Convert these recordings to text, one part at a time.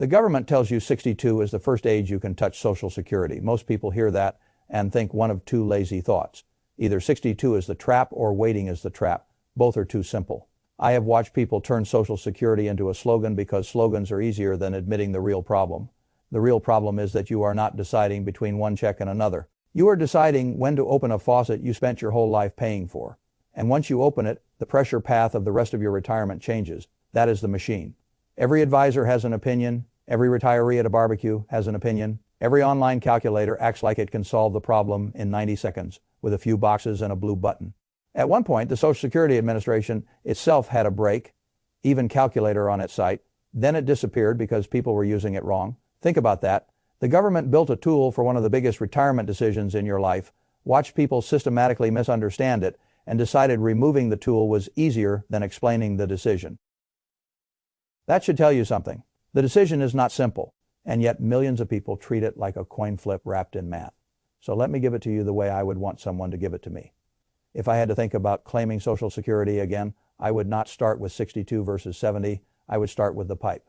The government tells you 62 is the first age you can touch Social Security. Most people hear that and think one of two lazy thoughts. Either 62 is the trap or waiting is the trap. Both are too simple. I have watched people turn Social Security into a slogan because slogans are easier than admitting the real problem. The real problem is that you are not deciding between one check and another. You are deciding when to open a faucet you spent your whole life paying for. And once you open it, the pressure path of the rest of your retirement changes. That is the machine. Every advisor has an opinion. Every retiree at a barbecue has an opinion. Every online calculator acts like it can solve the problem in 90 seconds with a few boxes and a blue button. At one point, the Social Security Administration itself had a break, even calculator on its site. Then it disappeared because people were using it wrong. Think about that. The government built a tool for one of the biggest retirement decisions in your life, watched people systematically misunderstand it, and decided removing the tool was easier than explaining the decision. That should tell you something. The decision is not simple, and yet millions of people treat it like a coin flip wrapped in math. So let me give it to you the way I would want someone to give it to me. If I had to think about claiming Social Security again, I would not start with 62 versus 70. I would start with the pipe.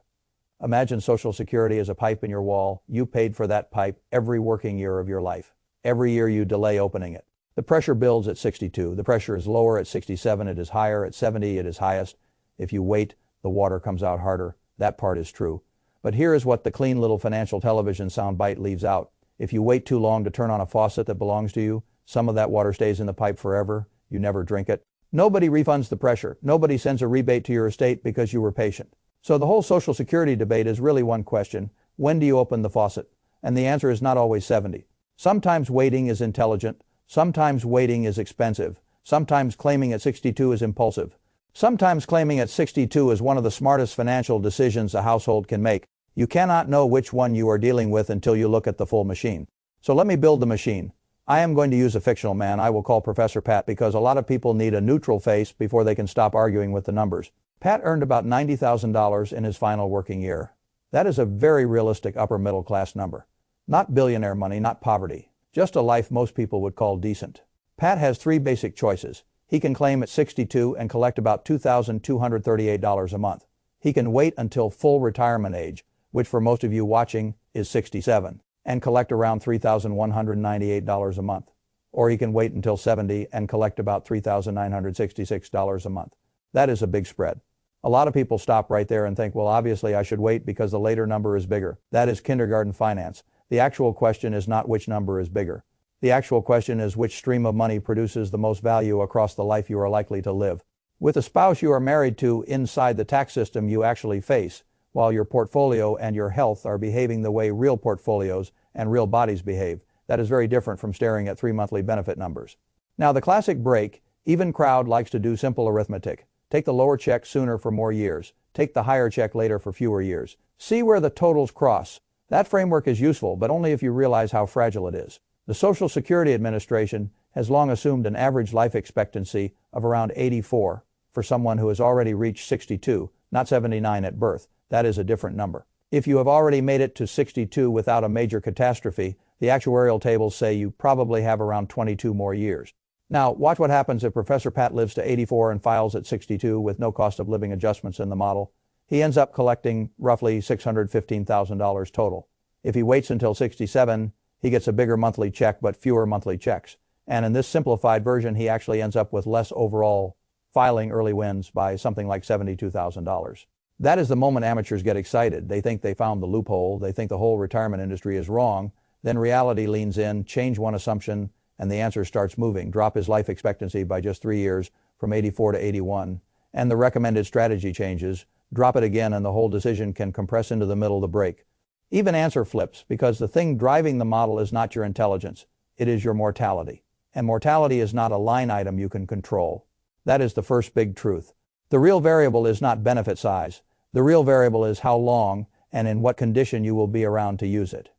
Imagine Social Security as a pipe in your wall. You paid for that pipe every working year of your life. Every year you delay opening it. The pressure builds at 62. The pressure is lower at 67. It is higher at 70. It is highest. If you wait, the water comes out harder. That part is true. But here is what the clean little financial television soundbite leaves out. If you wait too long to turn on a faucet that belongs to you, some of that water stays in the pipe forever. You never drink it. Nobody refunds the pressure. Nobody sends a rebate to your estate because you were patient. So the whole Social Security debate is really one question. When do you open the faucet? And the answer is not always 70. Sometimes waiting is intelligent. Sometimes waiting is expensive. Sometimes claiming at 62 is impulsive. Sometimes claiming at 62 is one of the smartest financial decisions a household can make. You cannot know which one you are dealing with until you look at the full machine. So let me build the machine. I am going to use a fictional man I will call Professor Pat because a lot of people need a neutral face before they can stop arguing with the numbers. Pat earned about $90,000 in his final working year. That is a very realistic upper middle class number. Not billionaire money, not poverty. Just a life most people would call decent. Pat has three basic choices. He can claim at 62 and collect about $2,238 a month. He can wait until full retirement age, which for most of you watching is 67, and collect around $3,198 a month. Or he can wait until 70 and collect about $3,966 a month. That is a big spread. A lot of people stop right there and think, well, obviously I should wait because the later number is bigger. That is kindergarten finance. The actual question is not which number is bigger. The actual question is which stream of money produces the most value across the life you are likely to live. With the spouse you are married to inside the tax system you actually face, while your portfolio and your health are behaving the way real portfolios and real bodies behave. That is very different from staring at 3 monthly benefit numbers. Now the classic break, even crowd likes to do simple arithmetic. Take the lower check sooner for more years. Take the higher check later for fewer years. See where the totals cross. That framework is useful, but only if you realize how fragile it is. The Social Security Administration has long assumed an average life expectancy of around 84 for someone who has already reached 62, not 79 at birth. That is a different number. If you have already made it to 62 without a major catastrophe, the actuarial tables say you probably have around 22 more years. Now, watch what happens if Professor Pat lives to 84 and files at 62 with no cost of living adjustments in the model. He ends up collecting roughly $615,000 total. If he waits until 67, he gets a bigger monthly check but fewer monthly checks. And in this simplified version, he actually ends up with less overall filing early wins by something like $72,000. That is the moment amateurs get excited. They think they found the loophole. They think the whole retirement industry is wrong. Then reality leans in, change one assumption, and the answer starts moving. Drop his life expectancy by just 3 years from 84 to 81. And the recommended strategy changes. Drop it again and the whole decision can compress into the middle of the break. Even answer flips because the thing driving the model is not your intelligence. It is your mortality. And mortality is not a line item you can control. That is the first big truth. The real variable is not benefit size. The real variable is how long and in what condition you will be around to use it.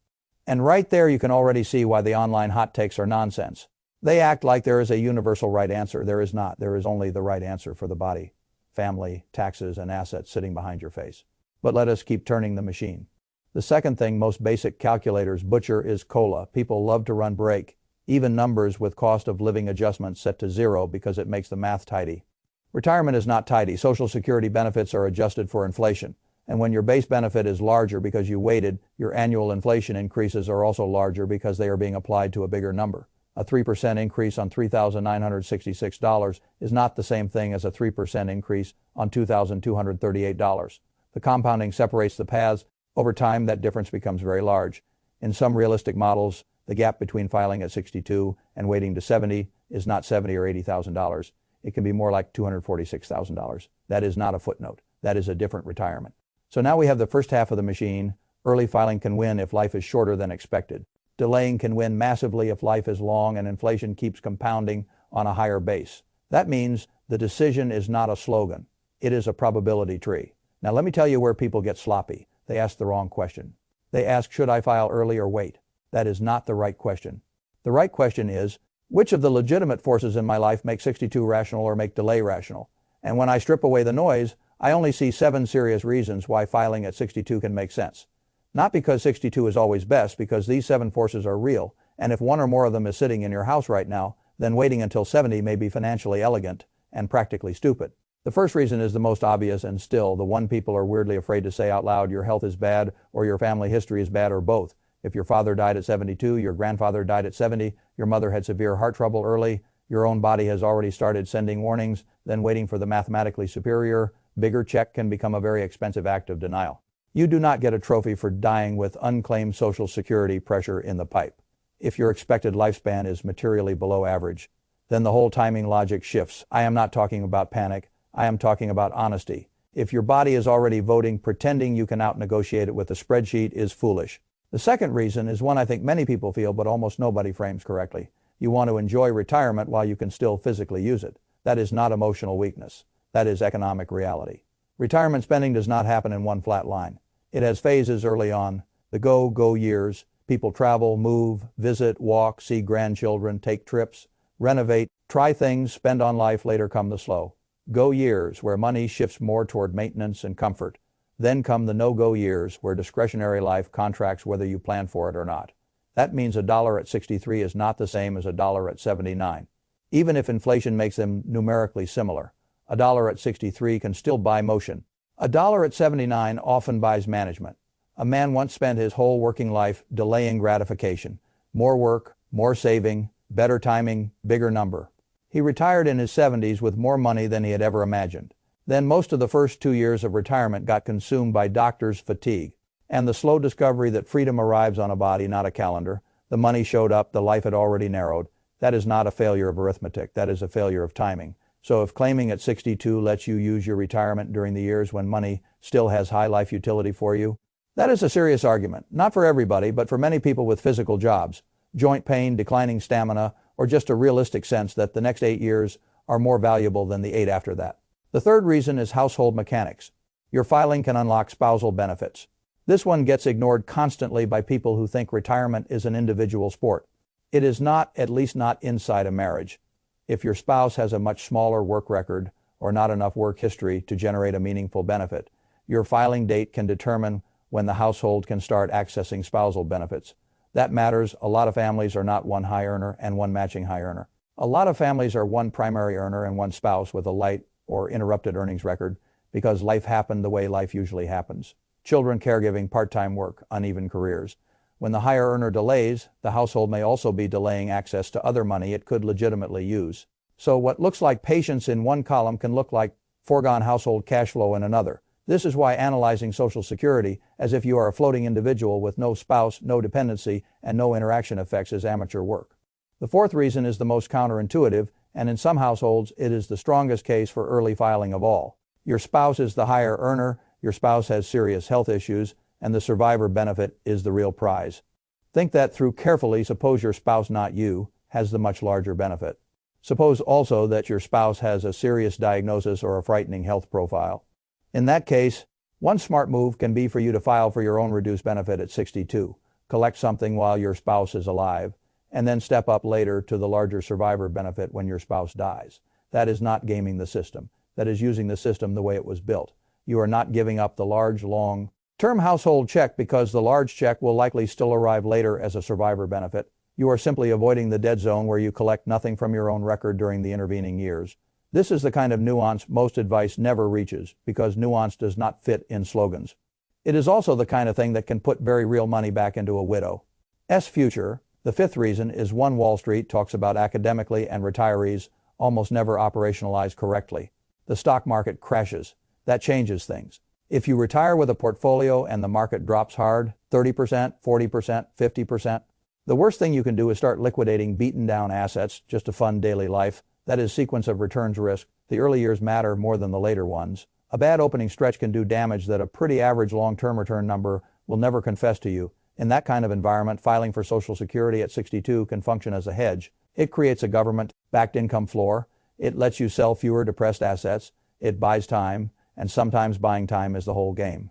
And right there you can already see why the online hot takes are nonsense. They act like there is a universal right answer. There is not. There is only the right answer for the body, family, taxes, and assets sitting behind your face. But let us keep turning the machine. The second thing most basic calculators butcher is COLA. People love to run break, even numbers with cost of living adjustments set to 0 because it makes the math tidy. Retirement is not tidy. Social Security benefits are adjusted for inflation. And when your base benefit is larger because you waited, your annual inflation increases are also larger because they are being applied to a bigger number. A 3% increase on $3,966 is not the same thing as a 3% increase on $2,238. The compounding separates the paths. Over time, that difference becomes very large. In some realistic models, the gap between filing at 62 and waiting to 70 is not $70,000 or $80,000. It can be more like $246,000. That is not a footnote. That is a different retirement. So now we have the first half of the machine. Early filing can win if life is shorter than expected. Delaying can win massively if life is long and inflation keeps compounding on a higher base. That means the decision is not a slogan. It is a probability tree. Now let me tell you where people get sloppy. They ask the wrong question. They ask, should I file early or wait? That is not the right question. The right question is, which of the legitimate forces in my life make 62 rational or make delay rational? And when I strip away the noise, I only see 7 serious reasons why filing at 62 can make sense. Not because 62 is always best, because these 7 forces are real, and if one or more of them is sitting in your house right now, then waiting until 70 may be financially elegant and practically stupid. The first reason is the most obvious and still the one people are weirdly afraid to say out loud: your health is bad, or your family history is bad, or both. If your father died at 72, your grandfather died at 70, your mother had severe heart trouble early, your own body has already started sending warnings, then waiting for the mathematically superior, bigger check can become a very expensive act of denial. You do not get a trophy for dying with unclaimed Social Security pressure in the pipe. If your expected lifespan is materially below average, then the whole timing logic shifts. I am not talking about panic. I am talking about honesty. If your body is already voting, pretending you can out-negotiate it with a spreadsheet is foolish. The second reason is one I think many people feel but almost nobody frames correctly. You want to enjoy retirement while you can still physically use it. That is not emotional weakness. That is economic reality. Retirement spending does not happen in one flat line. It has phases early on, the go years. People travel, move, visit, walk, see grandchildren, take trips, renovate, try things, spend on life. Later come the slow go years, where money shifts more toward maintenance and comfort. Then come the no-go years, where discretionary life contracts whether you plan for it or not. That means $1 at 63 is not the same as $1 at 79. Even if inflation makes them numerically similar, $1 at 63 can still buy motion. $1 at 79 often buys management. A man once spent his whole working life delaying gratification. More work, more saving, better timing, bigger number. He retired in his 70s with more money than he had ever imagined. Then most of the first 2 years of retirement got consumed by doctor's fatigue and the slow discovery that freedom arrives on a body, not a calendar. The money showed up, the life had already narrowed. That is not a failure of arithmetic, that is a failure of timing. So if claiming at 62 lets you use your retirement during the years when money still has high life utility for you, that is a serious argument. Not for everybody, but for many people with physical jobs, joint pain, declining stamina, or just a realistic sense that the next 8 years are more valuable than the 8 after that. The third reason is household mechanics. Your filing can unlock spousal benefits. This one gets ignored constantly by people who think retirement is an individual sport. It is not, at least not inside a marriage. If your spouse has a much smaller work record or not enough work history to generate a meaningful benefit, your filing date can determine when the household can start accessing spousal benefits. That matters. A lot of families are not one high earner and one matching high earner. A lot of families are one primary earner and one spouse with a light or interrupted earnings record because life happened the way life usually happens. Children, caregiving, part-time work, uneven careers. When the higher earner delays, the household may also be delaying access to other money it could legitimately use. So what looks like patience in one column can look like foregone household cash flow in another. This is why analyzing Social Security as if you are a floating individual with no spouse, no dependency, and no interaction effects is amateur work. The fourth reason is the most counterintuitive, and in some households it is the strongest case for early filing of all. Your spouse is the higher earner, your spouse has serious health issues, and the survivor benefit is the real prize. Think that through carefully. Suppose your spouse, not you, has the much larger benefit. Suppose also that your spouse has a serious diagnosis or a frightening health profile. In that case, one smart move can be for you to file for your own reduced benefit at 62, collect something while your spouse is alive, and then step up later to the larger survivor benefit when your spouse dies. That is not gaming the system. That is using the system the way it was built. You are not giving up the large, long-term household check because the large check will likely still arrive later as a survivor benefit. You are simply avoiding the dead zone where you collect nothing from your own record during the intervening years. This is the kind of nuance most advice never reaches, because nuance does not fit in slogans. It is also the kind of thing that can put very real money back into a widow's future. The fifth reason is one Wall Street talks about academically and retirees almost never operationalize correctly. The stock market crashes. That changes things. If you retire with a portfolio and the market drops hard, 30%, 40%, 50%, the worst thing you can do is start liquidating beaten down assets just to fund daily life. That is sequence of returns risk. The early years matter more than the later ones. A bad opening stretch can do damage that a pretty average long-term return number will never confess to you. In that kind of environment, filing for Social Security at 62 can function as a hedge. It creates a government-backed income floor. It lets you sell fewer depressed assets. It buys time, and sometimes buying time is the whole game.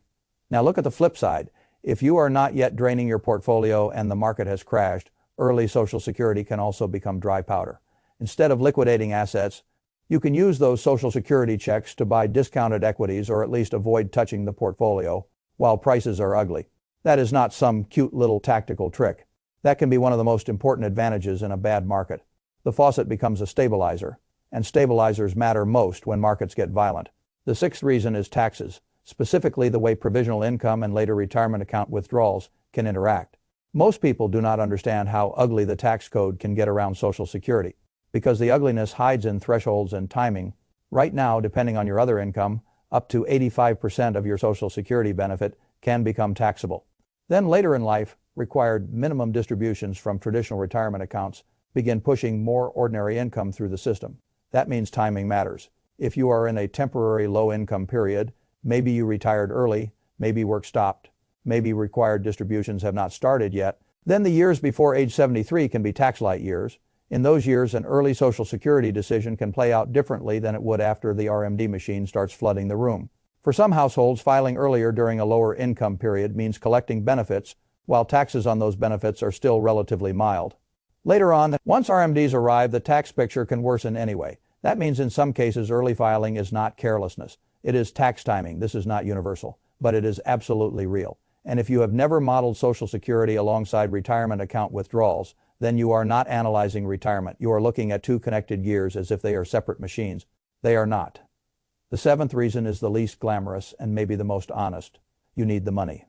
Now look at the flip side. If you are not yet draining your portfolio and the market has crashed, early Social Security can also become dry powder. Instead of liquidating assets, you can use those Social Security checks to buy discounted equities or at least avoid touching the portfolio while prices are ugly. That is not some cute little tactical trick. That can be one of the most important advantages in a bad market. The faucet becomes a stabilizer, and stabilizers matter most when markets get violent. The sixth reason is taxes, specifically the way provisional income and later retirement account withdrawals can interact. Most people do not understand how ugly the tax code can get around Social Security, because the ugliness hides in thresholds and timing. Right now, depending on your other income, up to 85% of your Social Security benefit can become taxable. Then later in life, required minimum distributions from traditional retirement accounts begin pushing more ordinary income through the system. That means timing matters. If you are in a temporary low-income period, maybe you retired early, maybe work stopped, maybe required distributions have not started yet, then the years before age 73 can be tax light years. In those years, an early Social Security decision can play out differently than it would after the RMD machine starts flooding the room. For some households, filing earlier during a lower income period means collecting benefits, while taxes on those benefits are still relatively mild. Later on, once RMDs arrive, the tax picture can worsen anyway. That means in some cases early filing is not carelessness. It is tax timing. This is not universal, but it is absolutely real. And if you have never modeled Social Security alongside retirement account withdrawals, then you are not analyzing retirement. You are looking at two connected gears as if they are separate machines. They are not. The seventh reason is the least glamorous and maybe the most honest. You need the money.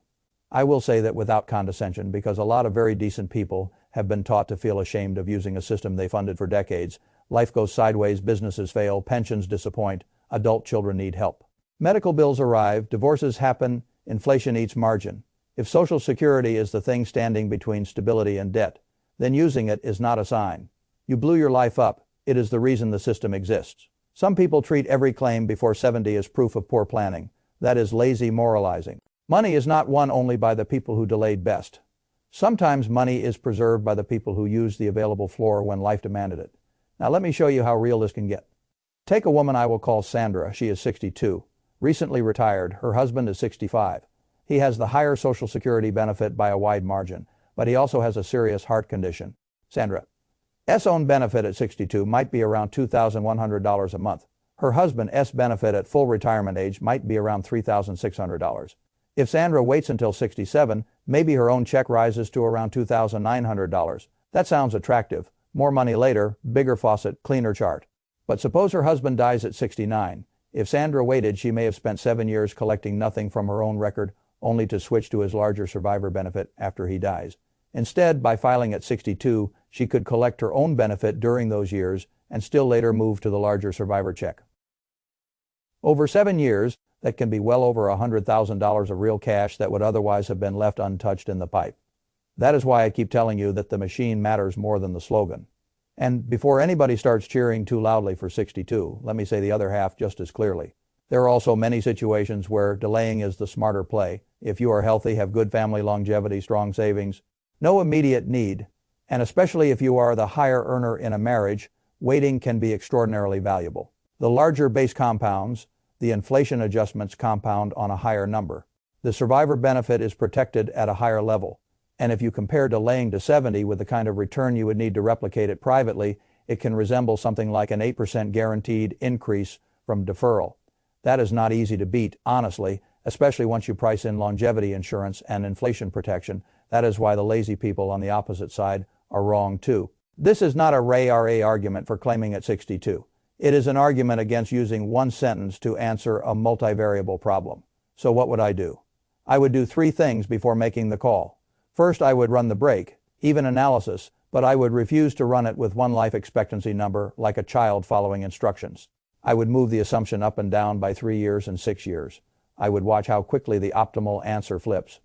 I will say that without condescension, because a lot of very decent people have been taught to feel ashamed of using a system they funded for decades. Life goes sideways, businesses fail, pensions disappoint, adult children need help. Medical bills arrive, divorces happen, inflation eats margin. If Social Security is the thing standing between stability and debt, then using it is not a sign. You blew your life up. It is the reason the system exists. Some people treat every claim before 70 as proof of poor planning. That is lazy moralizing. Money is not won only by the people who delayed best. Sometimes money is preserved by the people who used the available floor when life demanded it. Now let me show you how real this can get. Take a woman I will call Sandra. She is 62, recently retired. Her husband is 65. He has the higher Social Security benefit by a wide margin, but he also has a serious heart condition. Sandra's own benefit at 62 might be around $2,100 a month. Her husband's benefit at full retirement age might be around $3,600. If Sandra waits until 67, maybe her own check rises to around $2,900. That sounds attractive. More money later, bigger faucet, cleaner chart. But suppose her husband dies at 69. If Sandra waited, she may have spent 7 years collecting nothing from her own record, only to switch to his larger survivor benefit after he dies. Instead, by filing at 62, she could collect her own benefit during those years and still later move to the larger survivor check. Over 7 years, that can be well over $100,000 of real cash that would otherwise have been left untouched in the pipe. That is why I keep telling you that the machine matters more than the slogan. And before anybody starts cheering too loudly for 62, let me say the other half just as clearly. There are also many situations where delaying is the smarter play. If you are healthy, have good family longevity, strong savings, no immediate need, and especially if you are the higher earner in a marriage, waiting can be extraordinarily valuable. The larger base compounds, the inflation adjustments compound on a higher number. The survivor benefit is protected at a higher level. And if you compare delaying to 70 with the kind of return you would need to replicate it privately, it can resemble something like an 8% guaranteed increase from deferral. That is not easy to beat, honestly, especially once you price in longevity insurance and inflation protection. That is why the lazy people on the opposite side are wrong too. This is not a Ray RA argument for claiming at 62. It is an argument against using one sentence to answer a multivariable problem. So what would I do? I would do 3 things before making the call. First, I would run the break, even analysis, but I would refuse to run it with one life expectancy number like a child following instructions. I would move the assumption up and down by 3 years and 6 years. I would watch how quickly the optimal answer flips.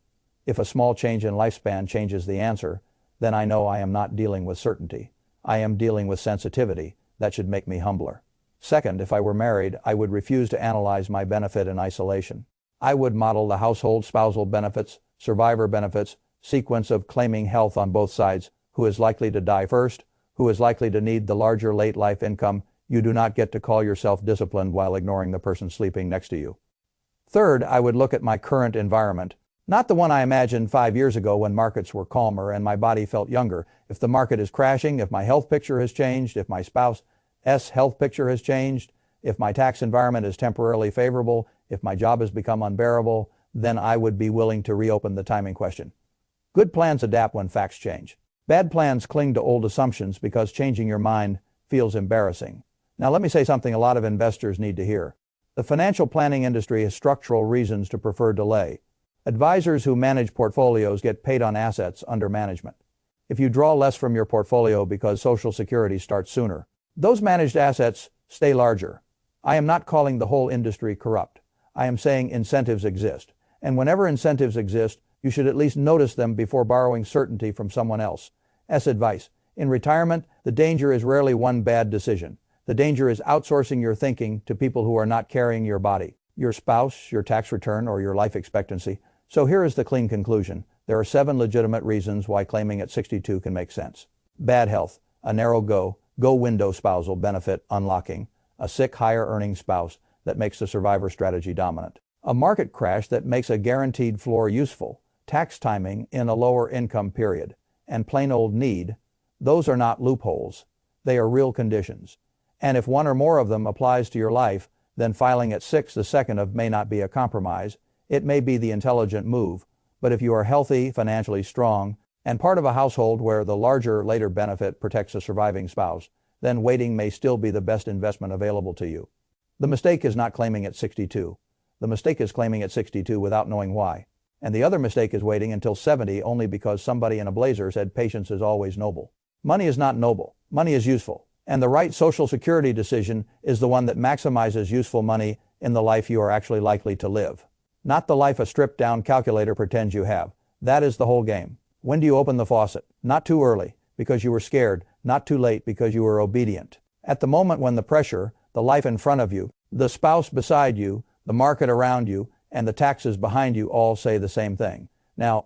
If a small change in lifespan changes the answer, then I know I am not dealing with certainty. I am dealing with sensitivity. That should make me humbler. Second, if I were married, I would refuse to analyze my benefit in isolation. I would model the household spousal benefits, survivor benefits, sequence of claiming health on both sides, who is likely to die first, who is likely to need the larger late life income. You do not get to call yourself disciplined while ignoring the person sleeping next to you. Third, I would look at my current environment, not the one I imagined 5 years ago when markets were calmer and my body felt younger. If the market is crashing, if my health picture has changed, if my spouse's health picture has changed, if my tax environment is temporarily favorable, if my job has become unbearable, then I would be willing to reopen the timing question. Good plans adapt when facts change. Bad plans cling to old assumptions because changing your mind feels embarrassing. Now let me say something a lot of investors need to hear. The financial planning industry has structural reasons to prefer delay. Advisors who manage portfolios get paid on assets under management. If you draw less from your portfolio because Social Security starts sooner, those managed assets stay larger. I am not calling the whole industry corrupt. I am saying incentives exist. And whenever incentives exist, you should at least notice them before borrowing certainty from someone else. As advice, in retirement, the danger is rarely one bad decision. The danger is outsourcing your thinking to people who are not carrying your body, your spouse, your tax return, or your life expectancy. So here is the clean conclusion. There are 7 legitimate reasons why claiming at 62 can make sense. Bad health, a narrow go window spousal benefit unlocking, a sick higher earning spouse that makes the survivor strategy dominant, a market crash that makes a guaranteed floor useful, tax timing in a lower income period, and plain old need. Those are not loopholes. They are real conditions. And if one or more of them applies to your life, then filing at 6 the second of may not be a compromise. It may be the intelligent move. But if you are healthy, financially strong, and part of a household where the larger later benefit protects a surviving spouse, then waiting may still be the best investment available to you. The mistake is not claiming at 62. The mistake is claiming at 62 without knowing why. And the other mistake is waiting until 70 only because somebody in a blazer said patience is always noble. Money is not noble. Money is useful. And the right Social Security decision is the one that maximizes useful money in the life you are actually likely to live. Not the life a stripped-down calculator pretends you have. That is the whole game. When do you open the faucet? Not too early, because you were scared. Not too late, because you were obedient. At the moment when the pressure, the life in front of you, the spouse beside you, the market around you, and the taxes behind you all say the same thing. Now,